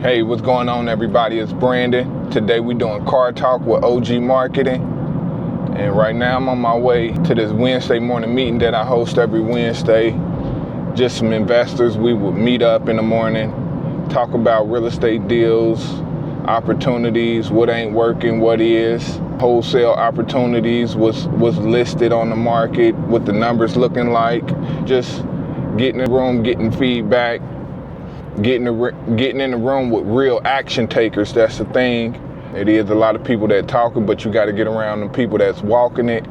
Hey, what's going on, everybody? It's Brandon. Today we're doing car talk with OG Marketing. And right now I'm on my way to this Wednesday morning meeting that I host every Wednesday. Just some investors. We would meet up in the morning, talk about real estate deals, opportunities, what ain't working, what is. Wholesale opportunities, was listed on the market, what the numbers looking like. Just getting in the room, getting feedback. Getting in the room with real action takers. That's the thing. It is a lot of people that talking, but you got to get around the people that's walking it.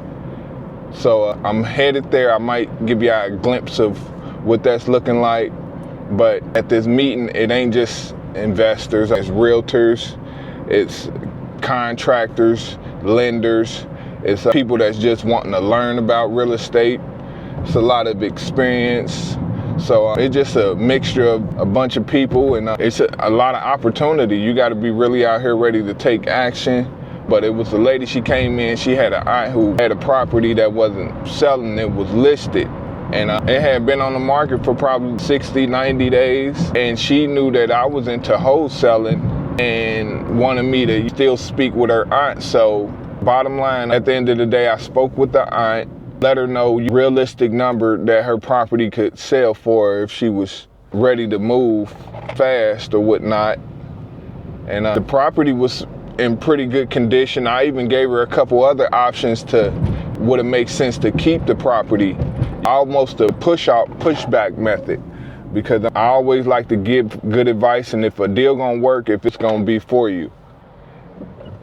So I'm headed there. I might give you a glimpse of what that's looking like. But at this meeting, it ain't just investors. It's realtors. It's contractors, lenders. It's people that's just wanting to learn about real estate. It's a lot of experience. So it's just a mixture of a bunch of people, and it's a lot of opportunity. You got to be really out here ready to take action. But it was a lady, she came in, she had an aunt who had a property that wasn't selling, it was listed. And it had been on the market for probably 60, 90 days. And she knew that I was into wholesaling and wanted me to still speak with her aunt. So bottom line, at the end of the day, I spoke with the aunt. Let her know realistic number that her property could sell for if she was ready to move fast or whatnot. And the property was in pretty good condition. I even gave her a couple other options to would it make sense to keep the property. Almost a pushback method, because I always like to give good advice, and if a deal gonna work, if it's gonna be for you.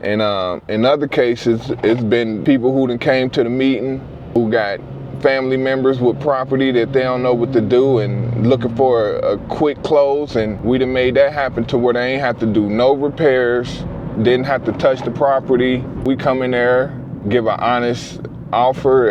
And in other cases, it's been people who done came to the meeting who got family members with property that they don't know what to do and looking for a quick close, and we done made that happen to where they ain't have to do no repairs, didn't have to touch the property. We come in there, give an honest offer,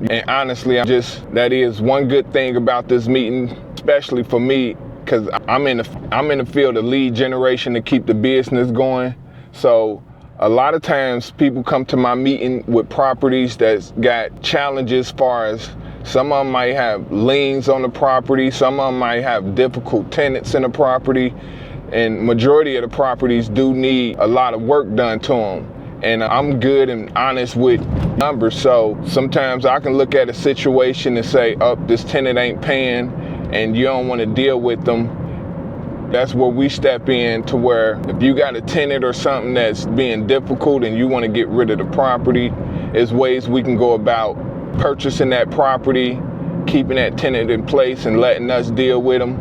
and honestly, that is one good thing about this meeting, especially for me, because I'm in the field of lead generation to keep the business going. So a lot of times people come to my meeting with properties that's got challenges as far as some of them might have liens on the property, some of them might have difficult tenants in the property, and majority of the properties do need a lot of work done to them. And I'm good and honest with numbers, so sometimes I can look at a situation and say, oh, this tenant ain't paying and you don't want to deal with them. That's where we step in, to where if you got a tenant or something that's being difficult and you want to get rid of the property, there's ways we can go about purchasing that property, keeping that tenant in place and letting us deal with them.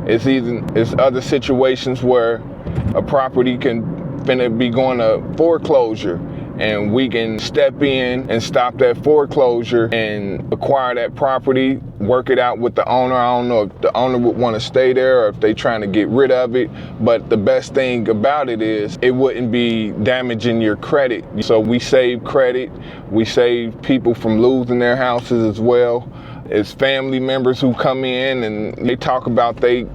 It's other situations where a property can finna be going to foreclosure, and we can step in and stop that foreclosure and acquire that property, work it out with the owner. I don't know if the owner would want to stay there or if they trying to get rid of it, but the best thing about it is it wouldn't be damaging your credit. So we save credit, we save people from losing their houses as well. It's family members who come in and they talk about they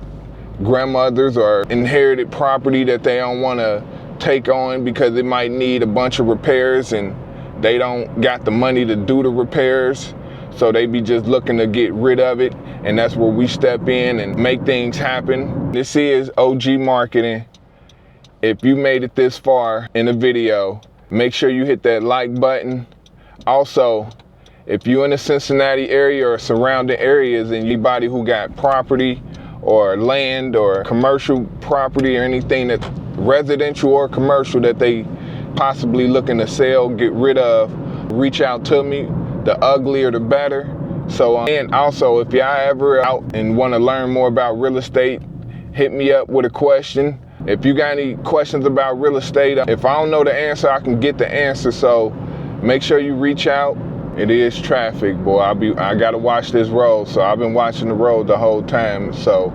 grandmothers or inherited property that they don't want to take on because it might need a bunch of repairs and they don't got the money to do the repairs, so they be just looking to get rid of it. And that's where we step in and make things happen. This is OG Marketing. If you made it this far in the video, make sure you hit that like button. Also, if you're in the Cincinnati area or surrounding areas and anybody who got property or land or commercial property or anything that's residential or commercial that they possibly looking to sell, get rid of, reach out to me. The uglier the better. So and also, if y'all ever out and want to learn more about real estate, hit me up with a question. If you got any questions about real estate, if I don't know the answer, I can get the answer. So make sure you reach out. It is traffic, boy. I gotta watch this road, so I've been watching the road the whole time. So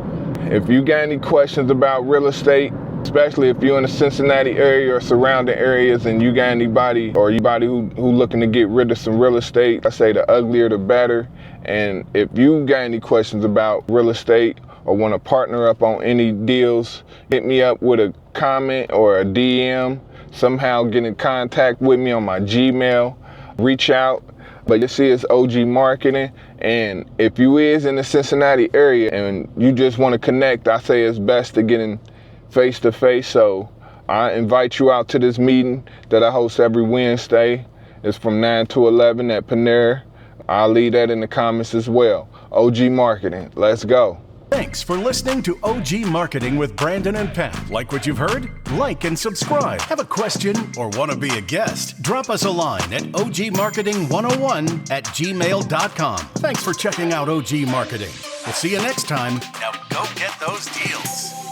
if you got any questions about real estate, especially if you're in the Cincinnati area or surrounding areas and you got anybody who looking to get rid of some real estate, I say the uglier the better. And if you got any questions about real estate or want to partner up on any deals, hit me up with a comment or a DM. Somehow get in contact with me on my Gmail. Reach out. But this is OG Marketing, and if you is in the Cincinnati area and you just want to connect, I say it's best to get in face to face. So I invite you out to this meeting that I host every Wednesday. It's from 9 to 11 at Panera. I'll leave that in the comments as well. OG Marketing, let's go. Thanks for listening to OG Marketing with Brandon and Pat. Like what you've heard? Like and subscribe. Have a question or want to be a guest? Drop us a line at ogmarketing101@gmail.com. Thanks for checking out OG Marketing. We'll see you next time. Now go get those deals.